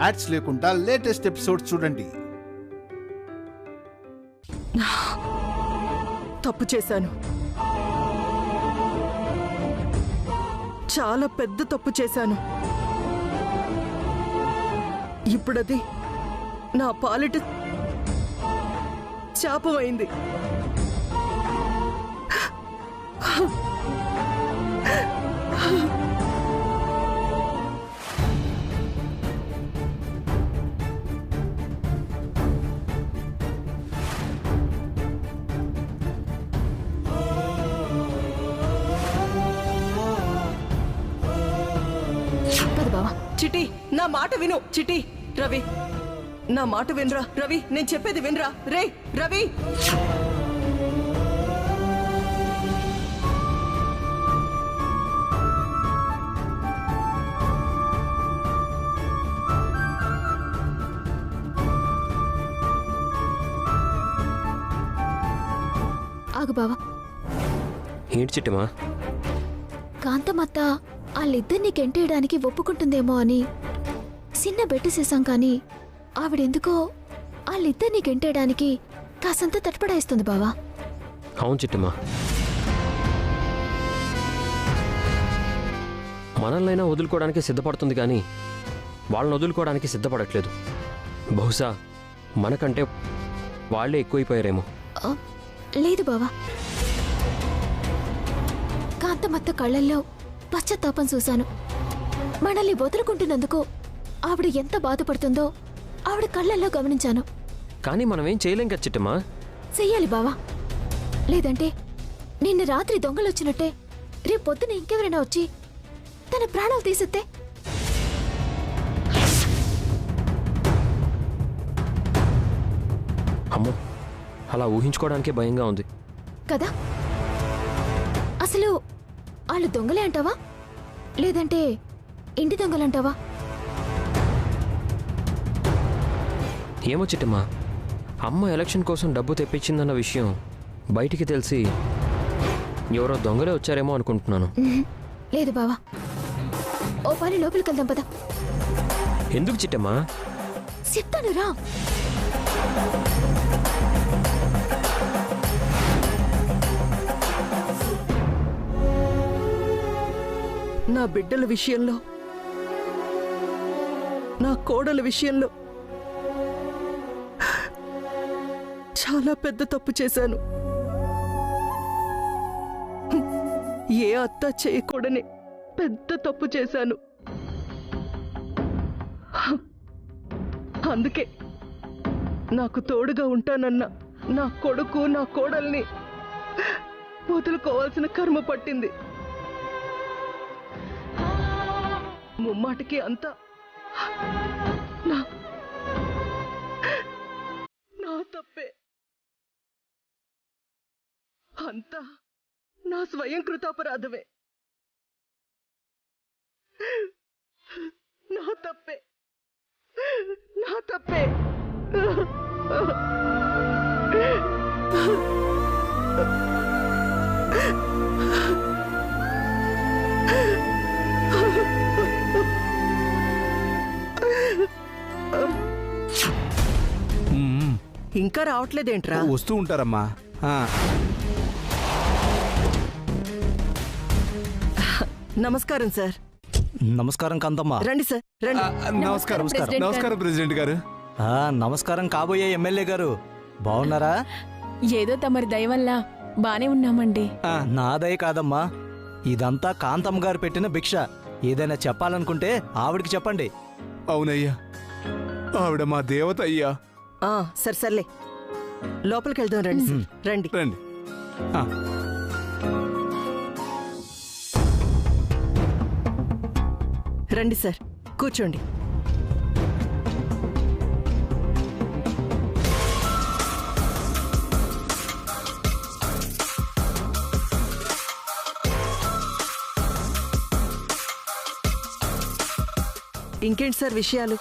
Ads లేకుండా latest episode చూడండి. తప్పు చేశాను, చాలా పెద్ద తప్పు చేశాను. ఇప్పుడది నా పాలిట శాపమైంది. చిటి, నా మాట విను. చిటి, రవి, నా మాట వినరా. రవి, నేను చెప్పేది వినరా. రే రవి, ఆగు బావా. ఏంటి చిట్టమా? కాంతమత్త వాళ్ళిద్దరిని గెంటేయడానికి ఒప్పుకుంటుందేమో అని చిన్న బెట్టేసేసాం, కానీ ఆవిడెందుకో వాళ్ళిద్దరిని గెంటేయడానికి కాసంత తటపడాయిస్తుంది బావా. అవును చిట్టమా, మనల్నైనా వదులుకోవడానికి సిద్ధపడుతుంది కానీ వాళ్ళని వదులుకోవడానికి సిద్ధపడట్లేదు. బహుశా మనకంటే వాళ్లే ఎక్కువైపోయారేమో. లేదు బావా, కాంతమత్త కళ్ళల్లో పశ్చాత్తాపం చూశాను. మనల్ని వదులుకుంటున్నందుకు ఆవిడ ఎంత బాధపడుతుందో ఆవిడ కళ్ళల్లో గమనించాను. కానీ మనమేం చేయలేం కదా చిట్టమా. చెయ్యాలి బావా, లేదంటే నిన్న రాత్రి దొంగలొచ్చినట్టే రేపు పొద్దున ఇంకెవరైనా వచ్చి తన ప్రాణాలు తీసేస్తే. అమ్మో, అలా ఊహించుకోవడానికే భయంగా ఉంది కదా. అసలు వాళ్ళు దొంగలే అంటావా, లేదంటే ఇంటి దొంగలంటావా? ఏమో చిట్టమ్మా, అమ్మ ఎలక్షన్ కోసం డబ్బు తెప్పించిందన్న విషయం బయటికి తెలిసి ఎవరో దొంగలే వచ్చారేమో అనుకుంటున్నాను. లేదు బావా, ఓ పని లోపలికి వెళ్దాం పద. ఎందుకు చిట్టమ్మా? చెప్తాను రా. నా బిడ్డల విషయంలో, నా కోడల విషయంలో చాలా పెద్ద తప్పు చేశాను. ఏ అత్త చేయకూడని పెద్ద తప్పు చేశాను. అందుకే నాకు తోడుగా ఉంటానన్న నా కొడుకు, నా కోడల్ని వదులుకోవాల్సిన కర్మ పట్టింది. ముమ్మాటికి అంతా నా తప్పే. అంతా నా స్వయం కృతాపరాధమే. నా తప్పే, నా తప్పే. ఇంకా రావట్లేదేంట్రా? వస్తూ ఉంటారమ్మా. నమస్కారం సార్. నమస్కారం కాంతమ్మ. రండి సార్, రండి. నమస్కారం నమస్కారం ప్రెసిడెంట్ గారు. నమస్కారం కాబోయే ఎమ్మెల్యే గారు. బాగున్నారా? ఏదో తమరి దయ వల్ల బానే ఉన్నామండి. నా దయ కాదమ్మా, ఇదంతా కాంతమ్మ గారు పెట్టిన భిక్ష. ఏదైనా చెప్పాలనుకుంటే ఆవిడికి చెప్పండి. అవునయ్యా, ఆవిడ మా దేవత అయ్యా. సరే సర్లే, లోపలికి వెళ్దాం. రండి సార్, రండి రండి. రండి సార్, కూర్చోండి. ఇంకేంటి సార్ విషయాలు?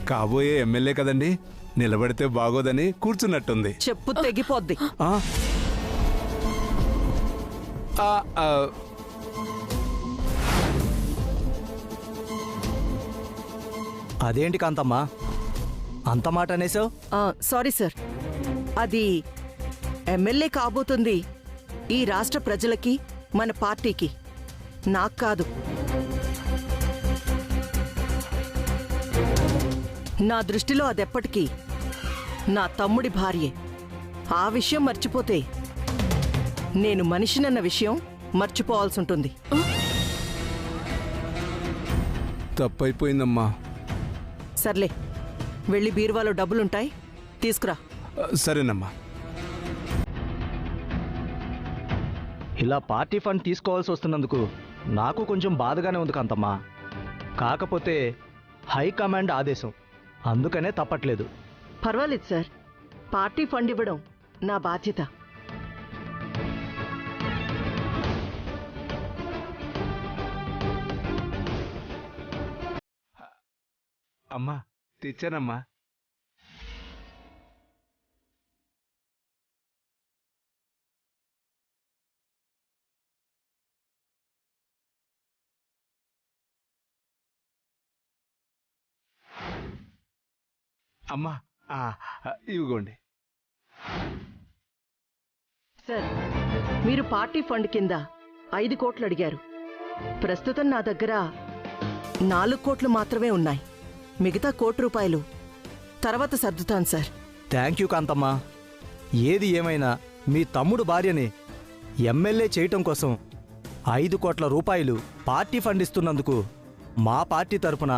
కాబోయే ఎమ్మెల్యే కదండి, నిలబడితే బాగోదని కూర్చున్నట్టుంది. చెప్పు తెగిపోద్ది. అదేంటి కాంతమ్మ అంత మాట అనేసావు? సారీ సార్, అది ఎమ్మెల్యే కాబోతుంది ఈ రాష్ట్ర ప్రజలకి, మన పార్టీకి, నాకు కాదు. నా దృష్టిలో అదెప్పటికీ నా తమ్ముడి భార్యే. ఆ విషయం మర్చిపోతే నేను మనిషినన్న విషయం మర్చిపోవాల్సి ఉంటుంది. తప్పైపోయిందమ్మా. సర్లే, వెళ్ళి బీరువాలో డబ్బులుంటాయి, తీసుకురా. సరేనమ్మా. ఇలా పార్టీ ఫండ్ తీసుకోవాల్సి వస్తున్నందుకు నాకు కొంచెం బాధగానే ఉంది కాంతమ్మ. కాకపోతే హైకమాండ్ ఆదేశం, అందుకనే తప్పట్లేదు. పర్వాలేదు సార్, పార్టీ ఫండ్ ఇవ్వడం నా బాధ్యత. అమ్మా తెచ్చానమ్మా. అమ్మా ఇవిగోండి. సార్, మీరు పార్టీ ఫండ్ కింద 5 కోట్లు అడిగారు. ప్రస్తుతం నా దగ్గర 4 కోట్లు మాత్రమే ఉన్నాయి. మిగతా ₹1 తర్వాత సర్దుతాను సార్. Thank you Kantamma. ఏది ఏమైనా మీ తమ్ముడు భార్యని ఎమ్మెల్యే చేయటం కోసం 5 కోట్ల రూపాయలు పార్టీ ఫండ్ ఇస్తున్నందుకు మా పార్టీ తరపున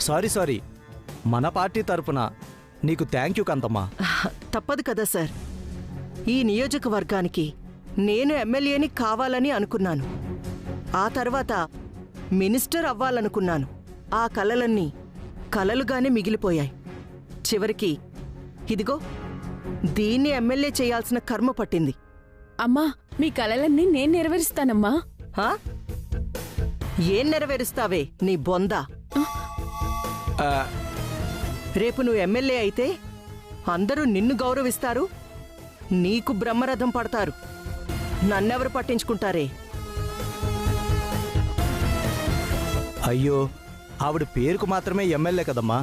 సారీ మన పార్టీ తరపున నీకు థ్యాంక్ యూ కాంతమ్మ. తప్పదు కదా సార్, ఈ నియోజకవర్గానికి నేను ఎమ్మెల్యేని కావాలని అనుకున్నాను. ఆ తర్వాత మినిస్టర్ అవ్వాలనుకున్నాను. ఆ కలలన్నీ కలలుగానే మిగిలిపోయాయి. చివరికి ఇదిగో దీన్ని ఎమ్మెల్యే చేయాల్సిన కర్మ పట్టింది. అమ్మా, మీ కలలన్నీ నేను నెరవేరుస్తానమ్మా. హా? ఏం నెరవేరుస్తావే నీ బొంద? రేపు నువ్వు ఎమ్మెల్యే అయితే అందరూ నిన్ను గౌరవిస్తారు, నీకు బ్రహ్మరథం పడతారు. నన్నెవరు పట్టించుకుంటారే? అయ్యో, ఆవిడ పేరుకు మాత్రమే ఎమ్మెల్యే కదమ్మా,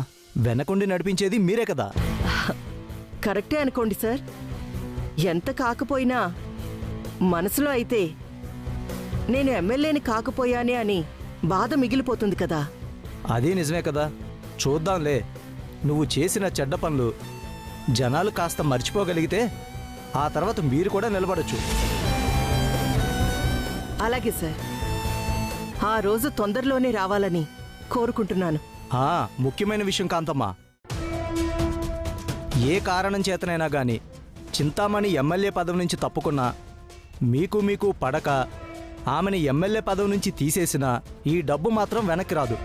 వెనకుండి నడిపించేది మీరే కదా. కరెక్టే అనుకోండి సార్. ఎంత కాకపోయినా మనసులో అయితే నేను ఎమ్మెల్యేని కాకపోయానే అని బాధ మిగిలిపోతుంది కదా. అదే నిజమే కదా. చూద్దాంలే, నువ్వు చేసిన చెడ్డ పనులు జనాలు కాస్త మర్చిపోగలిగితే ఆ తర్వాత మీరు కూడా నిలబడొచ్చు. అలాగే సార్, ఆ రోజు తొందరలోనే రావాలని కోరుకుంటున్నాను. ముఖ్యమైన విషయం కాంతమ్మ, ఏ కారణం చేతనైనా గాని చింతామణి ఎమ్మెల్యే పదవి నుంచి తప్పుకున్నా, మీకు పడక ఆమెని ఎమ్మెల్యే పదవి నుంచి తీసేసినా ఈ డబ్బు మాత్రం వెనక్కి రాదు.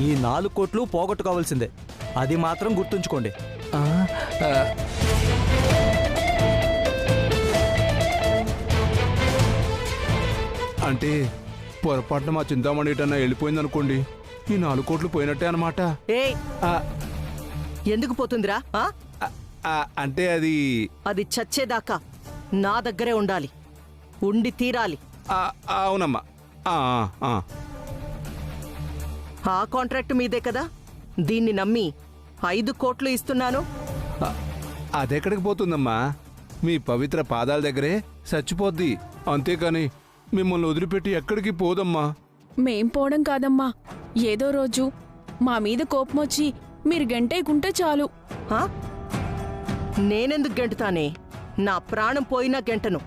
ఈ 4 కోట్లు పోగొట్టుకోవాల్సిందే, అది మాత్రం గుర్తుంచుకోండి. అంటే పొరపాటున మా చింతామణి ఇటన్నా వెళ్ళిపోయిందనుకోండి, ఈ 4 కోట్లు పోయినట్టే అనమాట. ఏయ్, ఎందుకు పోతుందిరా? అంటే అది చచ్చేదాకా నా దగ్గరే ఉండాలి, ఉండి తీరాలి. అవునమ్మా. ఆ కాంట్రాక్ట్ మీదే కదా, దీన్ని నమ్మి 5 కోట్లు ఇస్తున్నాను. అదెక్కడికి పోతుందమ్మా? మీ పవిత్ర పాదాల దగ్గరే చచ్చిపోద్ది, అంతేకాని మిమ్మల్ని వదిలిపెట్టి ఎక్కడికి పోదమ్మా. మేం పోవడం కాదమ్మా, ఏదో రోజు మా మీద కోపమొచ్చి మీరు గంటేకుంటే చాలు. హా? నేనెందుకు గెంటుతానే? నా ప్రాణం పోయినా గెంటను.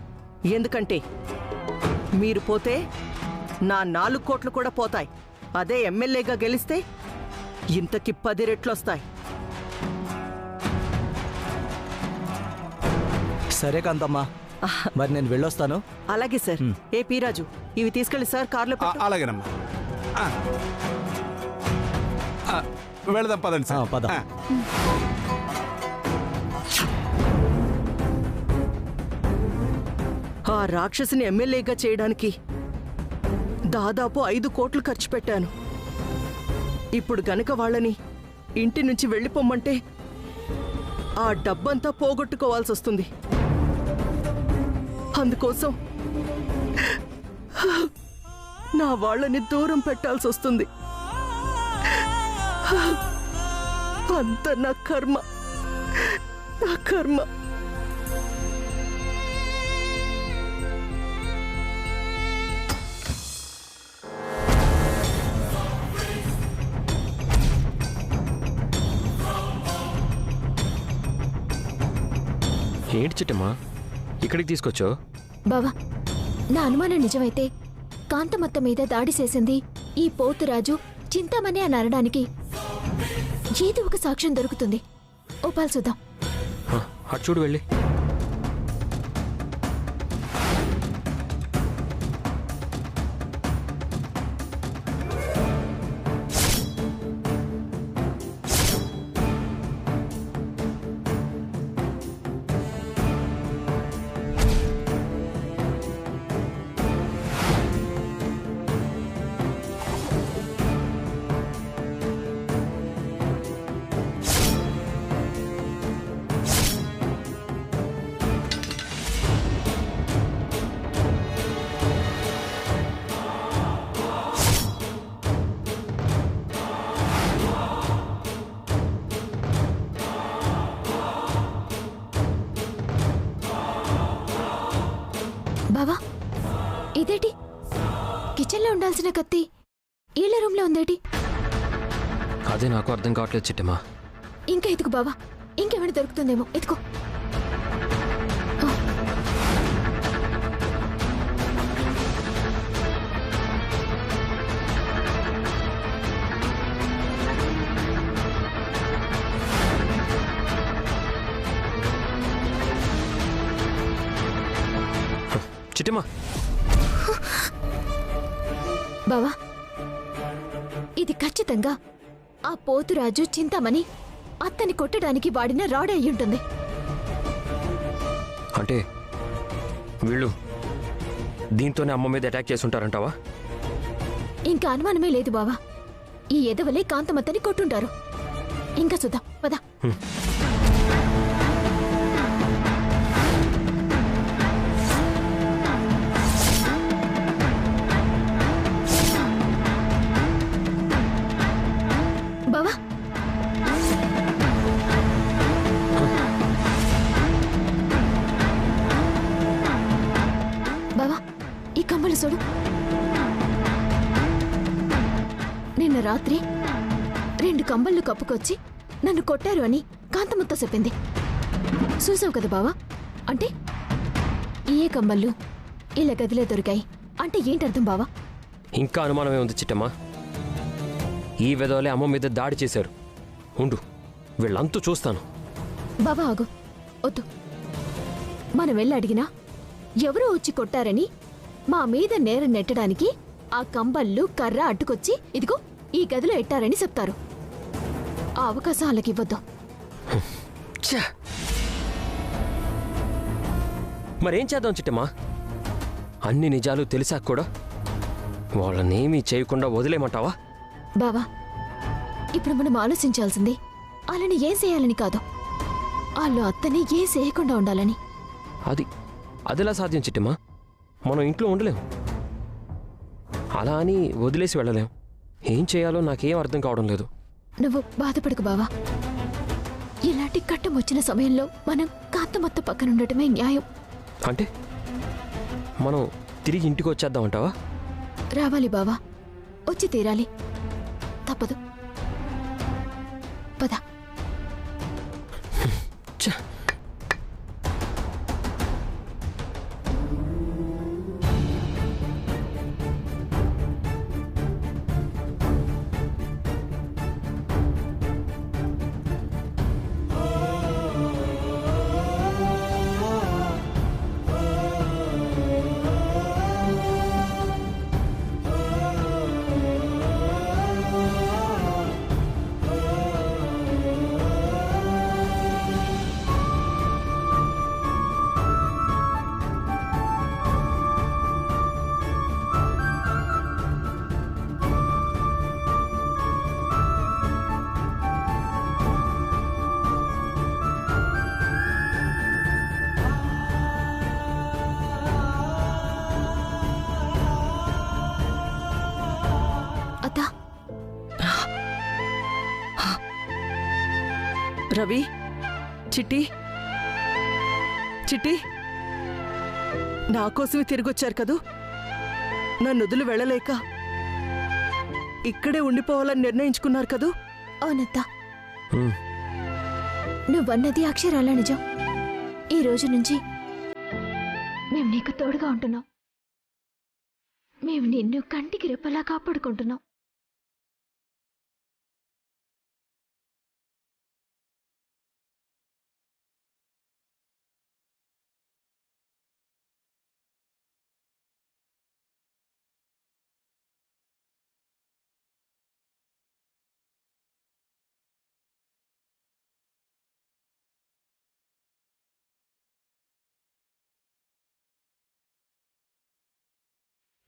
ఎందుకంటే మీరు పోతే నా 4 కోట్లు కూడా పోతాయి. అదే ఎమ్మెల్యేగా గెలిస్తే ఇంతకి 10 రెట్లొస్తాయి. సరే కాంతమ్మా, మరి నేను వెళ్ళొస్తాను. అలాగే సార్. ఏ పీరాజు, ఇవి తీసుకెళ్ళి సార్ కార్లో పెట్టు. అలాగేనమ్మా. వెళదాం పదండి సార్. పద. ఆ రాక్షసిని ఎమ్మెల్యేగా చేయడానికి దాదాపు 5 కోట్లు ఖర్చు పెట్టాను. ఇప్పుడు గనక వాళ్ళని ఇంటి నుంచి వెళ్ళిపోమ్మంటే ఆ డబ్బంతా పోగొట్టుకోవాల్సి వస్తుంది. అందుకోసం నా వాళ్ళని దూరం పెట్టాల్సి వస్తుంది. అంత నా కర్మ, నా కర్మ. ఏంటి చిట్టమ్మా ఇక్కడికి తీసుకొచ్చావు? బావా, నా అనుమానం నిజమైతే కాంతమత్త మీద దాడి చేసింది ఈ పోతురాజు చింతామణి అని అనడానికి ఏదో ఒక సాక్ష్యం దొరుకుతుంది. ఓపాల్ చూద్దాం. అటు చూడు వెళ్ళి. బావా, ఇదేటి కిచెన్లో ఉండాల్సిన కత్తి ఈళ్ళ రూమ్లో ఉందేటి? అదే నాకు అర్థం కావట్లేదు చిట్టమ్మా. ఇంకా ఎతుకు బావా, ఇంకేమైనా దొరుకుతుందేమో ఎతుకో. చిట్టమ్మా బావా, ఇది ఖచ్చితంగా ఆ పోతురాజు చింతామణి అత్తని కొట్టడానికి వాడిన రాడ్ అయ్యుంటుంది. అంటే వీళ్ళు దీంతోనే అమ్మ మీద అటాక్ చేసుంటారంటావా? ఇంకా అనుమానమే లేదు బావా, ఈ ఎదవలే కాంతమత్తని కొట్టుంటారు. ఇంకా చూద్దాం పదా. బావా, బావా, ఈ కమ్మలు చూడు. నిన్న రాత్రి 2 కంబళ్ళు కప్పుకొచ్చి నన్ను కొట్టారు అని కాంతమత్త చెప్పింది. చూసావు కదా బావా? అంటే ఏ కంబళ్ళు ఇలా గదిలో దొరికాయి అంటే ఏంటర్థం బావా? ఇంకా అనుమానమే ఉంది చిట్టమ్మా. ఈ వెధవలే అమ్మ మీద దాడి చేశారు. ఉండు, వీళ్ళంతూ చూస్తాను. బావా ఆగు, వద్దు. మనం వెళ్ళి అడిగినా ఎవరో వచ్చి కొట్టారని మా మీద నేరం నెట్టడానికి ఆ కంబళ్ళు కర్ర అడ్డుకొచ్చి ఇదిగో ఈ గదిలో ఎట్టారని చెప్తారు. ఆ అవకాశం వాళ్ళకివ్వద్దు. మరేం చేద్దాం చిట్టమ్మా? అన్ని నిజాలు తెలిసాక కూడా వాళ్ళనేమీ చేయకుండా వదిలేమంటావా? బావా, ఇప్పుడు మనం ఆలోచించాల్సింది వాళ్ళని ఏం చేయాలని కాదు, వాళ్ళు అత్తని ఏం చేయకుండా ఉండాలని. అదిలా సాధ్యం చిట్టమ్మా? మనం ఇంట్లో ఉండలేం, అలా అని వదిలేసి వెళ్ళలేం. ఏం చేయాలో నాకేం అర్థం కావడం లేదు. నువ్వు బాధపడకు బావా. ఇలాంటి కట్టం వచ్చిన సమయంలో మనం కాంతమత్త పక్కనుండటమే న్యాయం. అంటే మనం తిరిగి ఇంటికి వచ్చేద్దామంటావా? రావాలి బావా, వచ్చి తీరాలి, తప్పదు. పద. రవి, చిట్టి, చిట్టి, నా కోసమే తిరిగొచ్చారు కదూ. నన్ను వదిలి వెళ్ళలేక ఇక్కడే ఉండిపోవాలని నిర్ణయించుకున్నారు కదూ. అవునత్తా, ఉమ్, నువ్వన్నది అక్షరాల నిజం. ఈ రోజు నుంచి మేము నీకు తోడుగా ఉంటున్నాం. మేము నిన్ను కంటికి రెప్పలా కాపాడుకుంటున్నాం.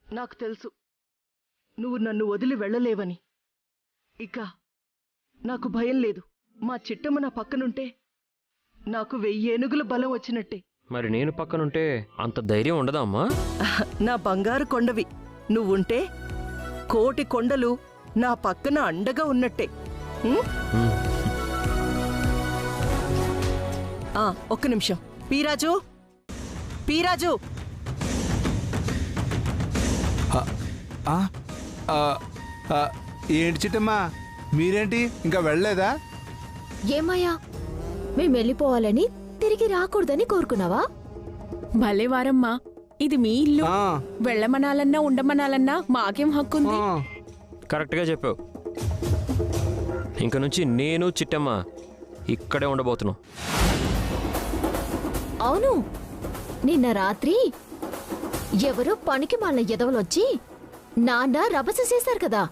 నాకు తెలుసు నువ్వు నన్ను వదిలి వెళ్ళలేవని. ఇక నాకు భయం లేదు. మా చిట్టమ్మ నా పక్కనుంటే నాకు 1000 ఏనుగుల బలం వచ్చినట్టే. మరి నేను పక్కనుంటే అంత ధైర్యం ఉండదా అమ్మా? నా బంగారు కొండవి నువ్వుంటే 1,000,000 కొండలు నా పక్కన అండగా ఉన్నట్టే. ఉం? ఉమ్, ఒక్క నిమిషం. పీరాజు, పీరాజు, ఆ, ఆ, ఆ, ఏంటి చిట్టమ్మా, మీరేంటి ఇంకా వెళ్ళలేదా? ఏమయ్యా, మేము వెళ్ళిపోవాలని తిరిగి రాకూడదని కోరుకున్నావా? భలే వారమ్మా, ఇది మీ ఇల్లు. ఆ, వెళ్ళమనాలన్నా ఉండమనాలన్నా మాకేం హక్కుంది? ఆ, కరెక్ట్గా చెప్పావు. ఇంక నుంచి నేను చిట్టమ్మ ఇక్కడే ఉండబోతున్నాం. అవును, నిన్న రాత్రి ఎవరో పనికి మాలిన ఎదవలొచ్చి నాన్న రభస చేశారు కదా.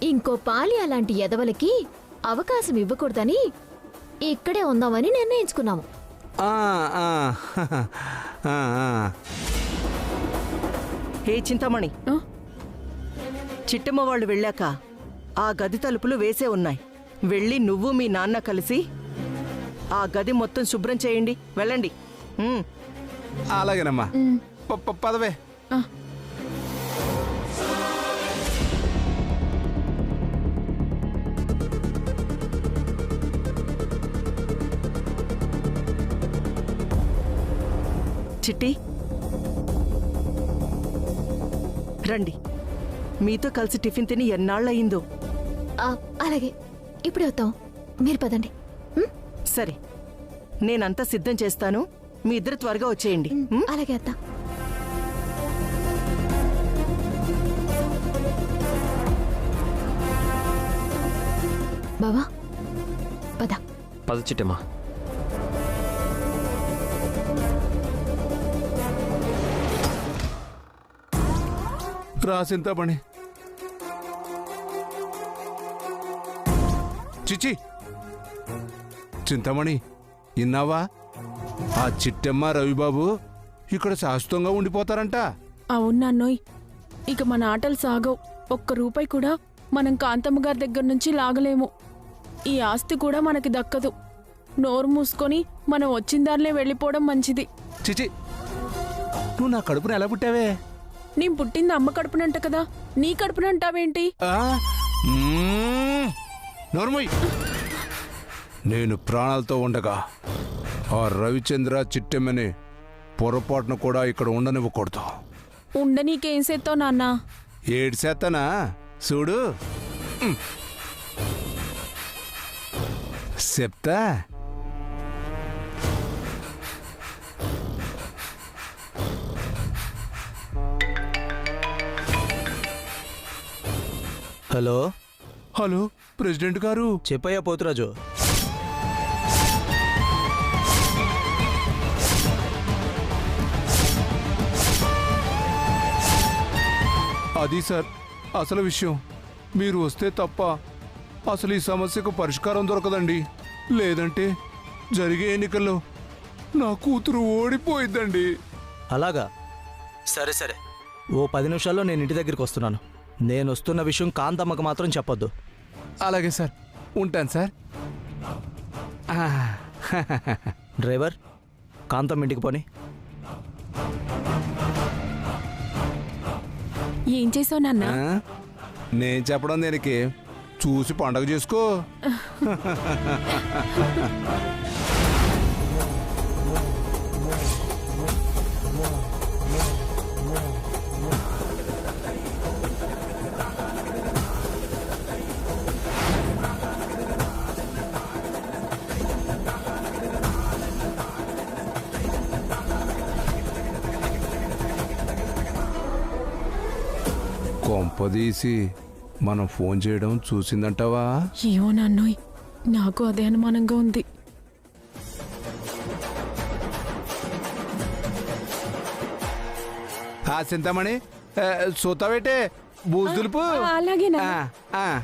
ఇంకో పాలి అలాంటి ఎదవలకి అవకాశం ఇవ్వకూడదని ఇక్కడే ఉందామని నిర్ణయించుకున్నాము. ఆ, ఆ, ఆ, ఆ. హే చింతమణి, ఆ? చిట్టమ్మ వాళ్ళు వెళ్ళాక ఆ గది తలుపులు వేసే ఉన్నాయి. వెళ్ళి నువ్వు మీ నాన్న కలిసి ఆ గది మొత్తం శుభ్రం చేయండి. వెళ్ళండి. ఉం. అలాగేనమ్మా, పదవే. ఆ. చిట్టి, రండి. మీతో కలిసి టిఫిన్ తిని ఎన్నాళ్ళయిందో. అలాగే, ఇప్పుడే వస్తాం. మీరు పదండి. సరే, నేనంతా సిద్ధం చేస్తాను. మీ ఇద్దరు త్వరగా వచ్చేయండి. ఉం? అలాగే అత్త. బావా, పద. పద చిట్టమ్మ. రా చింతమణి. చిచి, చింతమణి, విన్నావా? ఆ చిట్టమ్మ రవిబాబు ఇక్కడ శాశ్వతంగా ఉండిపోతారంట. అవునాన్నోయ్, ఇక మన ఆటలు సాగవు. ₹1 కూడా మనం కాంతమ్మ గారి దగ్గర నుంచి లాగలేము. ఈ ఆస్తి కూడా మనకి దక్కదు. నోరు మూసుకొని మనం వచ్చిన దారిలో వెళ్ళిపోవడం మంచిది. చిచి, నువ్వు నా కడుపున ఎలా పుట్టావే? నేను పుట్టింది అమ్మ కడుపునంట కదా, నీ కడుపునంటావేంటి? నోర్మయ్, నేను ప్రాణాలతో ఉండగా ఆ రవిచంద్ర చిట్టెమ్మని పొరపాటున కూడా ఇక్కడ ఉండనివ్వకూడదు. ఉండనీకేం చేస్తావు నాన్న? ఏడ్సేత్తనా చూడు. చెప్తా. హలో హలో ప్రెసిడెంట్ గారు. చెప్పయ్యా పోతురాజు. అది సార్ అసలు విషయం. మీరు వస్తే తప్ప అసలు ఈ సమస్యకు పరిష్కారం దొరకదండి. లేదంటే జరిగే ఎన్నికల్లో నా కూతురు ఓడిపోయిద్దండి. అలాగా, సరే సరే, ఓ 10 నిమిషాల్లో నేను ఇంటి దగ్గరికి వస్తున్నాను. నేను వస్తున్న విషయం కాంతమ్మకు మాత్రం చెప్పొద్దు. అలాగే సార్, ఉంటాను సార్. డ్రైవర్, కాంతమ్మ ఇంటికి పోని. ఏం చేసావు నాన్న? నేను చెప్పడం దీనికి చూసి పండగ చేసుకో. కొంపదీసి మనం ఫోన్ చేయడం చూసిందంటావా? ఏమో నాన్నోయ్, నాకు అదే అనుమానంగా ఉంది. చింతామణి సూతావేటే బూజు దులుపు. అలాగే నాన్న. ఆ, ఆ.